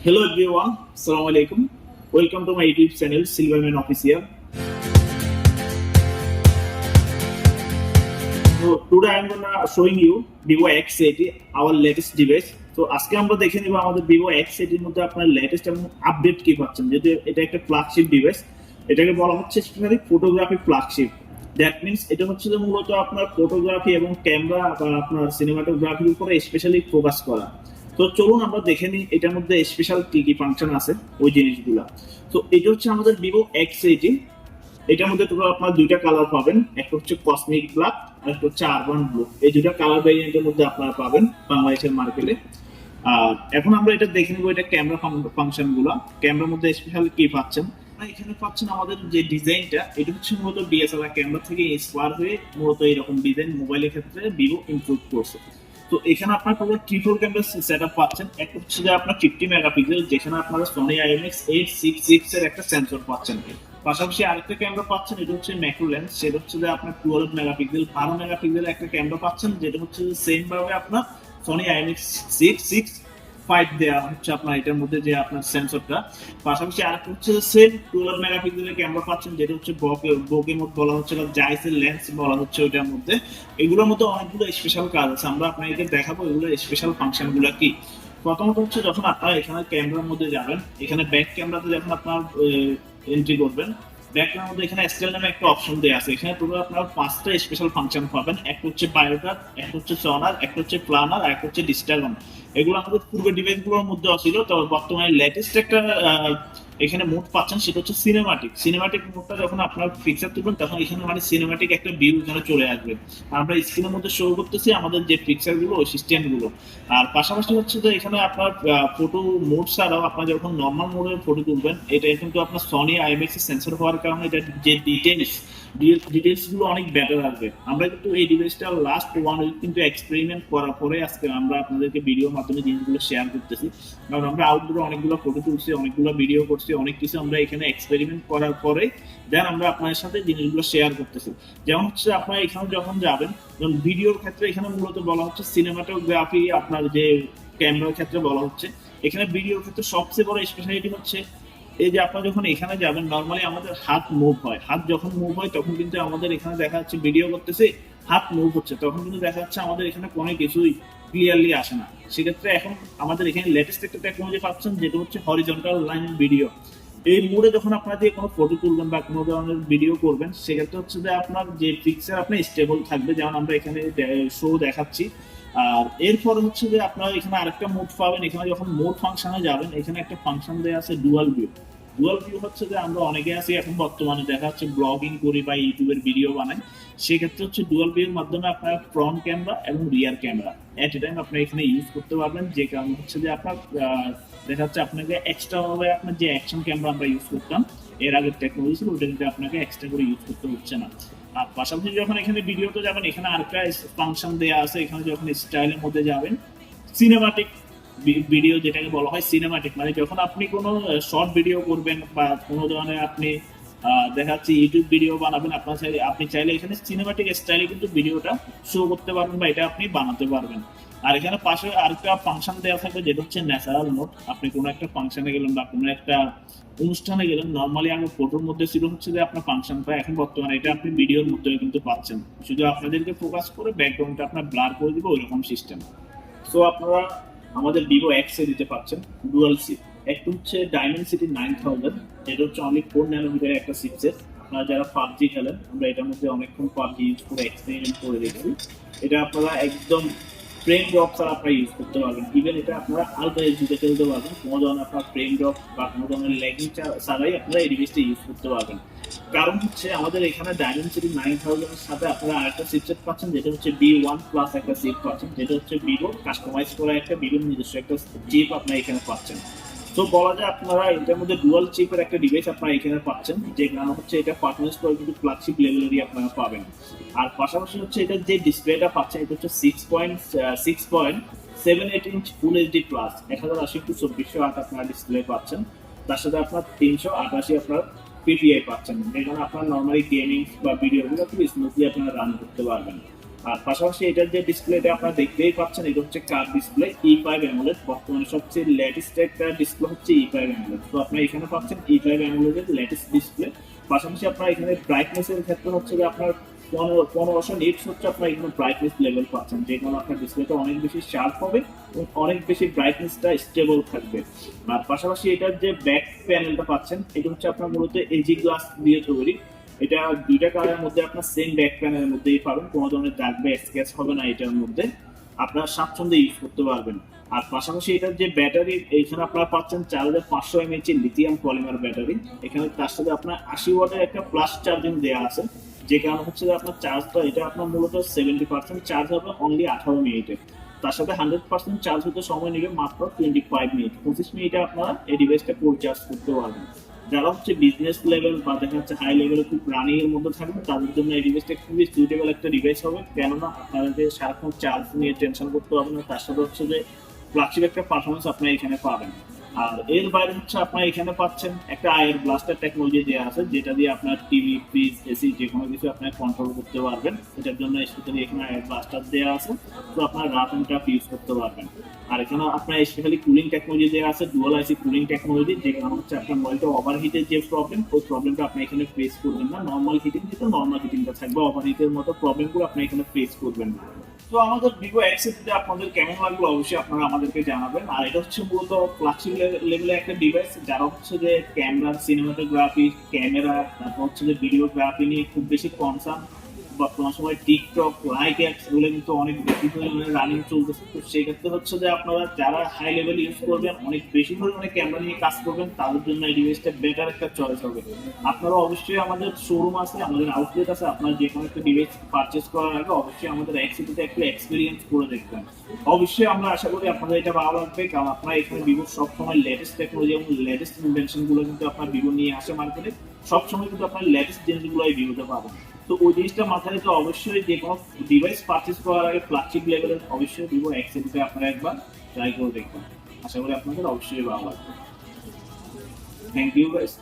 Hello everyone, Assalamu alaikum. Welcome to my YouTube channel Silverman Official. So today I am gonna showing you Vivo X80, our latest device. So আজকে আমরা দেখে নিব আমাদের Vivo X80 এর মধ্যে আপনার latest এবং আপডেট কি পাচ্ছেন। যেহেতু এটা একটা ফ্ল্যাগশিপ ডিভাইস, এটাকে বলা হচ্ছে specially photography flagship. That means এটা হচ্ছে যে মূলত আপনার ফটোগ্রাফি এবং ক্যামেরা বা আপনার সিনেমাটোগ্রাফির উপরে স্পেশালি ফোকাস করা। তো চলুন আমরা দেখে নিই এটার মধ্যে স্পেশাল কি কি ফাংশন আছে ওই জিনিসগুলো। তো এটা হচ্ছে আমাদের Vivo X80। এটার মধ্যে তোমরা আপনার দুইটা কালার পাবেন, একটা হচ্ছে কসমিক ব্ল্যাক আর একটা হচ্ছে আরবান ব্লু। এই দুইটা কালার ভেরিয়েন্টের মধ্যে আপনারা পাবেন বাংলাদেশের মার্কেটে। আর এখন আমরা এটা দেখে নিব এটা ক্যামেরা ফাংশন গুলো। ক্যামেরার মধ্যে স্পেশাল কি পাচ্ছেন, এখানে পাচ্ছেন আমাদের যে ডিজাইনটা, এটা হচ্ছে মূলত ডিএসএলআর ক্যামেরা থেকে ইন্সপায়ার হয়ে মূলত এরকম ডিজাইন মোবাইলের ক্ষেত্রে Vivo ইমপ্রুভ করছে। তো এখানে আপনার পুরো ট্রিপল ক্যামেরা সেটআপ পাচ্ছেন। একটা হচ্ছে যে আপনার 50 মেগাপিক্সেল, যেখানে আপনারা সনি IMX866 এর একটা সেন্সর পাচ্ছেন। পাশাপাশি আরেকটা ক্যামেরা পাচ্ছেন, এটা হচ্ছে ম্যাক্রো লেন্স, সেটা হচ্ছে যে আপনার 12 মেগাপিক্সেল 12 মেগাপিক্সেলের একটা ক্যামেরা পাচ্ছেন, যেটা হচ্ছে সেম ভাবে আপনার সনি IMX665 দেওয়া হচ্ছে আপনার এটার মধ্যে যে আপনার সেন্সরটা। পাশাপাশি আরেকটা হচ্ছে সেম 12 মেগাপিক্সেলের ক্যামেরা পাচ্ছেন, যেটা হচ্ছে বোকে মোড বলা হচ্ছে বা জাইসের লেন্স বলা হচ্ছে ওইটার মধ্যে। এগুলোর মধ্যে অনেকগুলো স্পেশাল কাজ আছে, আমরা আপনাদেরকে দেখাবো এগুলো স্পেশাল ফাংশন গুলো কি। প্রথমত হচ্ছে যখন আপনারা এখানে ক্যামেরার মধ্যে যাবেন, এখানে ব্যাক ক্যামেরাতে যখন আপনার এন্ট্রি করবেন, ব্যাক ক্যামেরার মধ্যে এখানে স্টাইল নামে একটা অপশন দেওয়া আছে। এখানে পুরো আপনারা 5টা স্পেশাল ফাংশন পাবেন। একটা হচ্ছে বায়োটার, একটা হচ্ছে সনার, একটা হচ্ছে প্লানার আর একটা হচ্ছে ডিস্টাগন। এগুলো আমাদের পূর্বের ডিভাইসগুলোর মধ্যে ছিল, তবে বর্তমানে লেটেস্ট একটা এখানে মোড পাচ্ছেন, সেটা হচ্ছে সিনেমাটিক। সিনেমাটিক মোডটা যখন আপনার পিকচার তুলবেন তখন এখানে মানে সিনেমাটিক একটা ভিউ যেন চলে আসবে। আমরা স্ক্রিনের মধ্যে শো করতেছি আমাদের যে পিকচার গুলো ওই সিস্টেম গুলো। আর পাশাপাশি হচ্ছে যে এখানে আপনার ফটো মোড ছাড়াও আপনার যখন নর্মাল মোডে ফটো তুলবেন, এটা কিন্তু আপনার সনি IMX সেন্সর হওয়ার কারণে এটা যে ডিটেলস গুলো অনেক বেটার আসবে। আমরা কিন্তু এই ডিভাইসটা লাস্ট 1 উইক কিন্তু এক্সপেরিমেন্ট করার পরে আজকে আমরা আপনাদেরকে ভিডিওর মাধ্যমে জিনিসগুলো শেয়ার করতেছি। কারণ আমরা আউটডোরে অনেকগুলো ফটো তুলছি, অনেকগুলো ভিডিও করছি, অনেক কিছু আমরা এখানে এক্সপেরিমেন্ট করার পরে দেন আমরা আপনাদের সাথে জিনিসগুলো শেয়ার করতেছি। যেমন হচ্ছে আপনারা এখানে যখন যাবেন, যেমন ভিডিওর ক্ষেত্রে এখানে মূলত বলা হচ্ছে সিনেমাটোগ্রাফি, আপনার যে ক্যামেরার ক্ষেত্রে বলা হচ্ছে। এখানে ভিডিওর ক্ষেত্রে সবচেয়ে বড় স্পেশালিটি হচ্ছে এই যে আপনারা যখন এখানে যাবেন, নর্মালি আমাদের হাত মুভ হয়, হাত যখন মুভ হয় তখন কিন্তু আমাদের এখানে দেখা যাচ্ছে ভিডিও করতেছে, হাত মুভ হচ্ছে, তখন কিন্তু দেখা যাচ্ছে আমাদের এখানে কোনো কিছুই ক্লিয়ারলি আসে না। সেক্ষেত্রে এখন আমাদের এখানে লেটেস্ট একটা টেকনোলজি পাচ্ছেন, যেটা হচ্ছে হরিজন্টাল লাইন ভিডিও। এই মোডে যখন আপনারা দিয়ে কোনো ফটো তুলবেন বা কোনো ধরনের ভিডিও করবেন, সেক্ষেত্রে হচ্ছে যে আপনার যে পিকচার আপনার স্টেবল থাকবে, যেমন আমরা এখানে শো দেখাচ্ছি। আর এরপরে হচ্ছে যে আপনারা এখানে আরেকটা মোড পাবেন। এখানে যখন মোড ফাংশনে যাবেন, এখানে একটা ফাংশন দেওয়া আছে ডুয়াল ভিউ। ডুয়াল ভিউ হচ্ছে যে আমরা অনেকে আছি এখন বর্তমানে দেখা যাচ্ছে ব্লগিং করি বা ইউটিউবের ভিডিও বানাই, সেক্ষেত্রে হচ্ছে ডুয়াল ভিউর মাধ্যমে আপনার ফ্রন্ট ক্যামেরা এবং রিয়ার ক্যামেরা এট এ টাইম আপনি এখানে ইউজ করতে পারবেন। যে কারণ হচ্ছে যে আপনার দেখা যাচ্ছে আপনাকে এক্সট্রা ভাবে আপনার যে অ্যাকশন ক্যামেরা আমরা ইউজ করতাম এর আগের টেকনোলজি ছিল, ওটা কিন্তু আপনাকে এক্সট্রা করে ইউজ করতে হচ্ছে না। আর পাশাপাশি যখন এখানে ভিডিওতে যাবেন, এখানে আরেকটা ফাংশন দেওয়া আছে। এখানে যখন স্টাইলের মধ্যে যাবেন, সিনেমাটিক ভিডিও যেটাকে বলা হয় সিনেমাটিক, মানে যখন আপনি কোনো শর্ট ভিডিও করবেন বা কোনো ধরনের আপনি দেখা যাচ্ছে ইউটিউব ভিডিও বানাবেন, আপনি চাইলে এখানে সিনেমাটিক স্টাইলে কিন্তু ভিডিওটা শো করতে পারবেন বা এটা আপনি বানাতে পারবেন। আর এখানে পাশে আরেকটা ফাংশন দেওয়া থাকবে, যেটা হচ্ছে ন্যাচারাল মোড। আপনি কোনো একটা ফাংশনে গেলেন বা কোনো একটা অনুষ্ঠানে গেলেন, নর্মালি আমার ফটোর মধ্যে ছিল হচ্ছে যে আপনার ফাংশনটা, এখন বর্তমানে এটা আপনি ভিডিওর মধ্যে কিন্তু পাচ্ছেন। শুধু আপনাদেরকে ফোকাস করে ব্যাকগ্রাউন্ডটা আপনার ব্লার করে দিবে ওইরকম সিস্টেম। সো আপনারা আমাদের Vivo X80 দিতে পাচ্ছেন ডুয়াল সিপ। একটা হচ্ছে Dimensity 9000, এটা হচ্ছে অনলি 4 ন্যানোমিটারের একটা চিপসেট। আপনারা যারা পাবজি খেলেন, আমরা এটার মধ্যে অনেকক্ষণ পাবজি ইউজ করে এক্সপেরিমেন্ট করে দেখছি। এটা আপনারা একদম ফ্রেম ড্রপ ছাড়া আপনারা ইউজ করতে পারবেন। ইভেন এটা আপনারা আলট্রা এইচডিতে খেলতে পারবেন, কোনো ধরনের আপনার ফ্রেম ড্রপ বা কোনো ধরনের ল্যাগিং ছাড়াই আপনারা এই ডিভাইসটা ইউজ করতে পারবেন। কারণ হচ্ছে আমাদের এখানে Dimensity 9000 এর সাথে আপনারা আরেকটা চিপসেট পাচ্ছেন, যেটা হচ্ছে B1 প্লাস একটা চিপ পাচ্ছেন, যেটা হচ্ছে Vivo কাস্টমাইজ করা একটা Vivo নিজস্ব একটা চিপ আপনারা এখানে পাচ্ছেন। তো বলা যায় আপনারা এটার মধ্যে ডুয়াল চিপের একটা ডিভাইস আপনারা এখানে পাচ্ছেন, যে কারণ হচ্ছে এটা পারফরমেন্স করে কিন্তু ফ্ল্যাগশিপ লেভেলেরই আপনারা পাবেন। আর পাশাপাশি হচ্ছে এটা যে ডিসপ্লেটা পাচ্ছেন, এটা হচ্ছে 6.78 inch full HD plus 1080x2408 আপনারা ডিসপ্লে পাচ্ছেন। তার সাথে আপনার 388 আপনার PPI পাচ্ছেন, যেখানে আপনার নর্মালি গেমিং বা ভিডিওগুলো খুব স্মুথলি আপনারা রান করতে পারবেন। আর পাশাপাশি এটার যে ডিসপ্লেটা আপনারা দেখতেই পাচ্ছেন, এটা হচ্ছে কার্ভ ডিসপ্লে E5 অ্যামোলেড। বর্তমানে সবচেয়ে লেটেস্ট একটা ডিসপ্লে হচ্ছে E5 অ্যামোলেড। তো আপনারা এখানে পাচ্ছেন E5 অ্যামোলেডের লেটেস্ট ডিসপ্লে। পাশাপাশি আপনারা এখানে ব্রাইটনেসের ক্ষেত্রে হচ্ছে যে আপনার 1500 নিটস হচ্ছে আপনার এখানে ব্রাইটনেস লেভেল পাচ্ছেন, যে কোনো আপনার ডিসপ্লেটা অনেক বেশি শার্প হবে এবং অনেক বেশি ব্রাইটনেসটা স্টেবল থাকবে। আর পাশাপাশি এটার যে ব্যাক প্যানেলটা পাচ্ছেন, এটা হচ্ছে আপনার মূলত এজি গ্লাস দিয়ে তৈরি। এটা দুইটা কালারের মধ্যে আপনার সেম ব্যাক প্যানেলের মধ্যেই পাবেন, কোনো ধরনের দাগ বা স্ক্র্যাচ হবে না এটার মধ্যে, আপনারা স্বাচ্ছন্দ্যে ইউজ করতে পারবেন। আর পাশাপাশি এটার যে ব্যাটারি, এখানে আপনারা পাচ্ছেন 4500 mAh লিথিয়াম পলিমার ব্যাটারি। এখানে তার সাথে আপনার 80 ওয়াটের একটা প্লাস চার্জিং দেওয়া আছে, যে কারণে হচ্ছে যে আপনার চার্জটা, এটা আপনার মূলত 70% চার্জ হবে অনলি 18 মিনিটে। তার সাথে 100% চার্জ হতে সময় নেবে মাত্র 25 মিনিট। 25 মিনিটে আপনারা এই ডিভাইসটা ফুল চার্জ করতে পারবেন। যারা হচ্ছে বিজনেস লেভেল বা দেখা যাচ্ছে হাই লেভেলে খুব রানিং এর মধ্যে থাকবে, তাদের জন্য এই ডিভাইসটা খুবই সুইটেবল একটা ডিভাইস হবে, কেননা আপনাদের সারাক্ষণ চার্জ নিয়ে টেনশন করতে হবে না। তার সাথে হচ্ছে যে ফ্ল্যাগশিপ একটা পারফরমেন্স আপনারা এখানে পাবেন। আর এর বাইরে হচ্ছে আপনারা এখানে পাচ্ছেন একটা আয়ার ব্লাস্টার টেকনোলজি দেওয়া আছে, যেটা দিয়ে আপনার টিভি, ফ্রিজ, এসি যে কোনো কিছু আপনারা কন্ট্রোল করতে পারবেন। এটার জন্য স্পেশালি এখানে আয়ার ব্লাস্টার দেওয়া আছে, তো আপনারা রাফ এন্ড টাফ ইউজ করতে পারবেন। আর এখানে আপনার স্পেশালি কুলিং টেকনোলজি দেওয়া আছে, ডুয়াল আইসি কুলিং টেকনোলজি, যে কারণে হচ্ছে আপনার মোবাইলটা ওভারহিটের যে প্রবলেম, ওই প্রবলেমটা আপনি এখানে ফেস করবেন না। নর্মাল হিটিং যেটা নর্মাল হিটিংটা থাকবে, ওভারহিটের মতো প্রবলেমগুলো আপনি এখানে ফেস করবেন না। তো আমাদের ভিভো X80 আপনাদের কেমন লাগলো অবশ্যই আপনারা আমাদেরকে জানাবেন। আর এটা হচ্ছে মূলত ফ্ল্যাগশিপ লেভেলে একটা ডিভাইস, যারা হচ্ছে যে ক্যামেরা, সিনেমাটোগ্রাফি, ক্যামেরা, তারপর হচ্ছে যে ভিডিওগ্রাফি নিয়ে খুব বেশি কনসার্ন। বর্তমান সময় টিকটক, লাইক অ্যাপস এগুলো কিন্তু অনেক বেশি পরিমাণে রানিং চলতেছে। তো সেই ক্ষেত্রে হচ্ছে যে আপনারা যারা হাই লেভেল ইউজ করবেন, অনেক বেশি পরিমাণে ক্যামেরা নিয়ে কাজ করবেন, তাদের জন্য এই ডিভাইসটা বেটার একটা চয়েস হবে। আপনারা অবশ্যই, আমাদের শোরুম আছে, আমাদের আউটলেট আছে, আপনারা যে কোনো একটা ডিভাইস পারচেস করার আগে অবশ্যই আমাদের X80তে একটু এক্সপিরিয়েন্স করে দেখবেন। অবশ্যই আমরা আশা করি আপনাদের এটা ভালো লাগবে, কারণ আপনারা এখানে ভিভো সবসময় লেটেস্ট টেকনোলজি এবং লেটেস্ট ইনভেনশন গুলো কিন্তু আপনার ভিভো নিয়ে আসে মার্কেটে। সবসময় কিন্তু আপনার লেটেস্ট জিনিসগুলো এই ভিভোতে পাবেন। তো ওই জিনিসটা মাথায় রেখে অবশ্যই যে কোনো ডিভাইস পারচেস করার আগে ফ্ল্যাগশিপ লেভেলের অবশ্যই ভিভো X80তে আপনারা একবার ট্রাই করে দেখবেন। আশা করি আপনাদের অবশ্যই ভালো লাগবে। Thank you guys.